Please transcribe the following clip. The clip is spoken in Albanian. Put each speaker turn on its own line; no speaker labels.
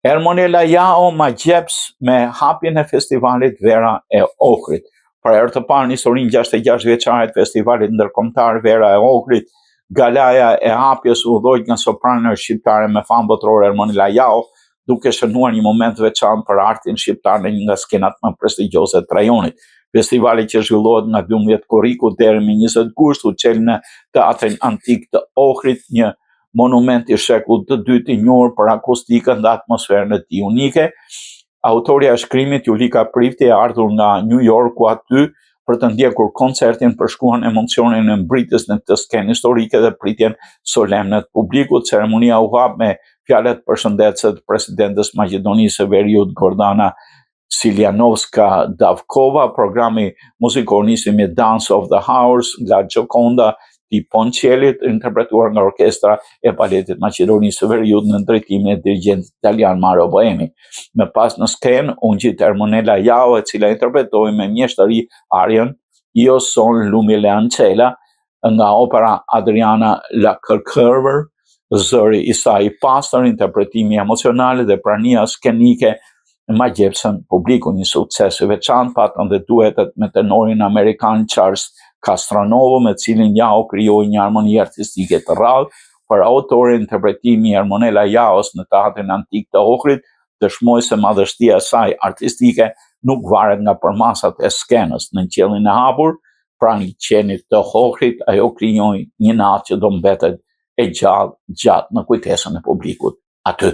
Ermonela Jao ma gjeps me hapjen e festivalit Vera e Ohrit. Për herë të parë në historinë 66 vjeçare të festivalit ndërkombëtar Vera e Ohrit, galaja e hapjes u udhëzohet nga soprano shqiptare me famë botërore Ermonela Jao, duke shënuar një moment veçantë për artin shqiptar në një nga skenat më prestigjioze të rajonit. Festivali që zhvillohet nga 12 korriku deri në 20 gusht u çel në Teatrin Antik të Ohrit, një monument i shekullit të dytë i njohur për akustikën dhe atmosferën e tij unike. Autorja e shkrimit Julika Prifti e ardhur nga New Yorku aty për të ndjekur koncertin, përshkruan emocionin e mbritjes në këtë skenë historike dhe pritjen solemne të publikut. Ceremonia u hap me fjalët përshëndetëse të presidentes Maqedonisë së Veriut Gordana Siljanovska Davkova. Programi muzikor nisi me Dance of the Hours nga Gioconda di Ponçelit, interpretuar nga orkestra e baletit Maqedonisë së Veriut në drejtimin e dirigjentit italian Mario Boemi. Më pas në skenë u ngjit Ermonela Jao, e cila interpretoi me mjeshtëri arjen Io son l'umile ancella nga opera Adriana La Kërkërver, zëri i saj i pastër, interpretimi emocional dhe prania skenike ma gjepsën publiku. Një sukses i veçantë patën dhe duetet me tenorin amerikan Charles Castronovo, me cilin Jao krijoi një harmoni artistike të rrallë. Për autorin, interpretimi i Ermonela Jaos në Teatrin Antik të Ohrit dëshmoi se madhështia e saj artistike nuk varet nga përmasat e skenës. Në qiellin e hapur, pranë qenit të Ohrit, ajo krijoi një natë që do mbetet e gjallë gjatë në kujtesën e publikut aty.